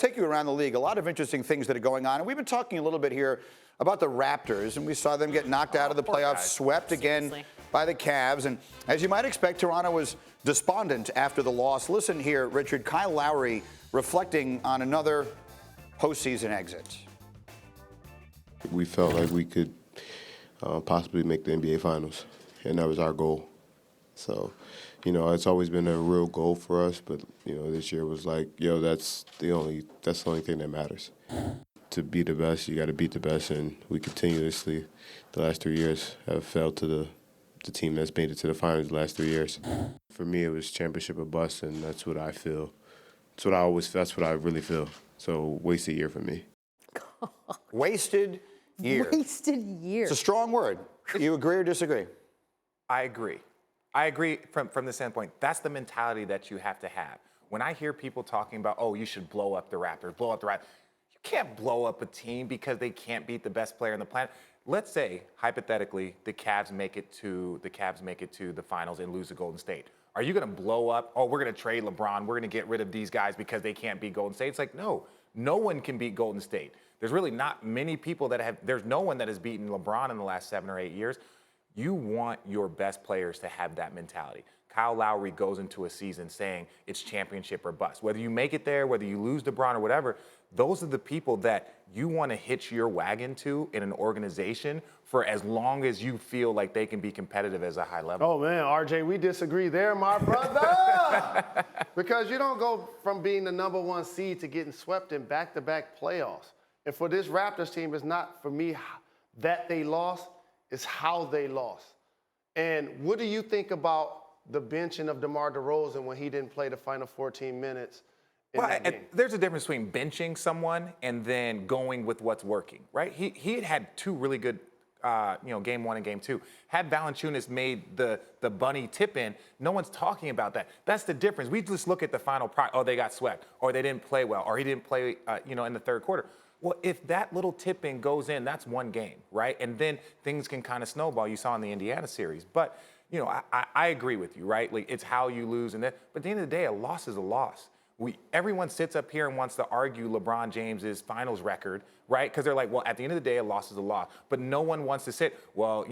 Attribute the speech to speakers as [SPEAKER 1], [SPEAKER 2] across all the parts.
[SPEAKER 1] take you around the league. A lot of interesting things that are going on. And we've been talking a little bit here about the Raptors, and we saw them get knocked out of the playoffs, swept again by the Cavs. And as you might expect, Toronto was despondent after the loss. Listen here, Richard, Kyle Lowry reflecting on another postseason exit.
[SPEAKER 2] We felt like we could possibly make the NBA Finals, and that was our goal. So, it's always been a real goal for us, but, this year was like, that's the only thing that matters. To be the best, you got to beat the best, and we continuously, the last 3 years, have fell to the team that's made it to the finals the last 3 years. For me, it was championship or bust, and that's what I feel. That's what I really feel. So, wasted year for me.
[SPEAKER 1] Wasted year.
[SPEAKER 3] Wasted year.
[SPEAKER 1] It's a strong word. You agree or disagree?
[SPEAKER 4] I agree. I agree from the standpoint, that's the mentality that you have to have. When I hear people talking about, oh, you should blow up the Raptors, you can't blow up a team because they can't beat the best player on the planet. Let's say, hypothetically, the Cavs make it to the finals and lose to Golden State. Are you going to blow up, oh, we're going to trade LeBron, we're going to get rid of these guys because they can't beat Golden State? It's like, no one can beat Golden State. There's really not many people there's no one that has beaten LeBron in the last 7 or 8 years. You want your best players to have that mentality. Kyle Lowry goes into a season saying it's championship or bust. Whether you make it there, whether you lose to LeBron or whatever, those are the people that you want to hitch your wagon to in an organization for as long as you feel like they can be competitive as a high level.
[SPEAKER 5] Oh, man, RJ, we disagree there, my brother. Because you don't go from being the #1 seed to getting swept in back-to-back playoffs. And for this Raptors team, it's not, for me, that they lost. It's how they lost. And what do you think about the benching of DeMar DeRozan when he didn't play the final 14 minutes in that game?
[SPEAKER 4] There's a difference between benching someone and then going with what's working, right? He had 2 really good, game 1 and game 2. Had Valanciunas made the bunny tip in, no one's talking about that. That's the difference. We just look at the final product. Oh, they got swept, or they didn't play well, or he didn't play, in the third quarter. Well, if that little tip-in goes in, that's one game, right? And then things can kind of snowball. You saw in the Indiana series. But, I agree with you, right? Like, it's how you lose. But at the end of the day, a loss is a loss. Everyone sits up here and wants to argue LeBron James's finals record, right? Because they're like, well, at the end of the day, a loss is a loss. But no one wants to sit, well,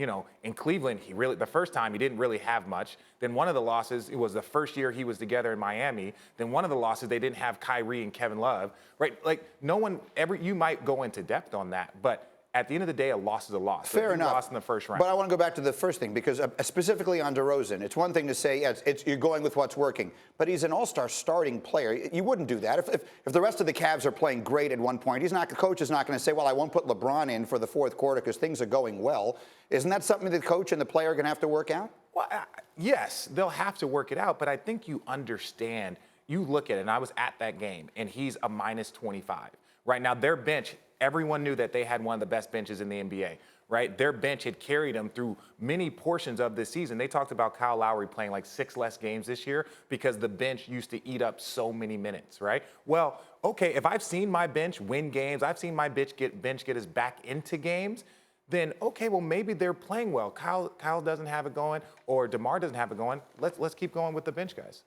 [SPEAKER 4] in Cleveland, the first time he didn't really have much. Then one of the losses, it was the first year he was together in Miami. Then one of the losses, they didn't have Kyrie and Kevin Love, right? Like, you might go into depth on that, but at the end of the day, a loss is a loss.
[SPEAKER 1] Fair enough.
[SPEAKER 4] Lost in the first round.
[SPEAKER 1] But I want to go back to the first thing, because specifically on DeRozan, it's one thing to say, yes, you're going with what's working, but he's an all-star starting player. You wouldn't do that. If the rest of the Cavs are playing great at one point, the coach is not going to say, well, I won't put LeBron in for the fourth quarter because things are going well. Isn't that something the coach and the player are going to have to work out?
[SPEAKER 4] Well, yes, they'll have to work it out, but I think you understand. You look at it, and I was at that game, and he's a -25. Right now, their bench, everyone knew that they had one of the best benches in the NBA, right? Their bench had carried them through many portions of this season. They talked about Kyle Lowry playing like 6 less games this year because the bench used to eat up so many minutes, right? Well, okay, if I've seen my bench win games, I've seen my bench get us back into games, then okay, well, maybe they're playing well. Kyle doesn't have it going, or DeMar doesn't have it going. Let's keep going with the bench guys.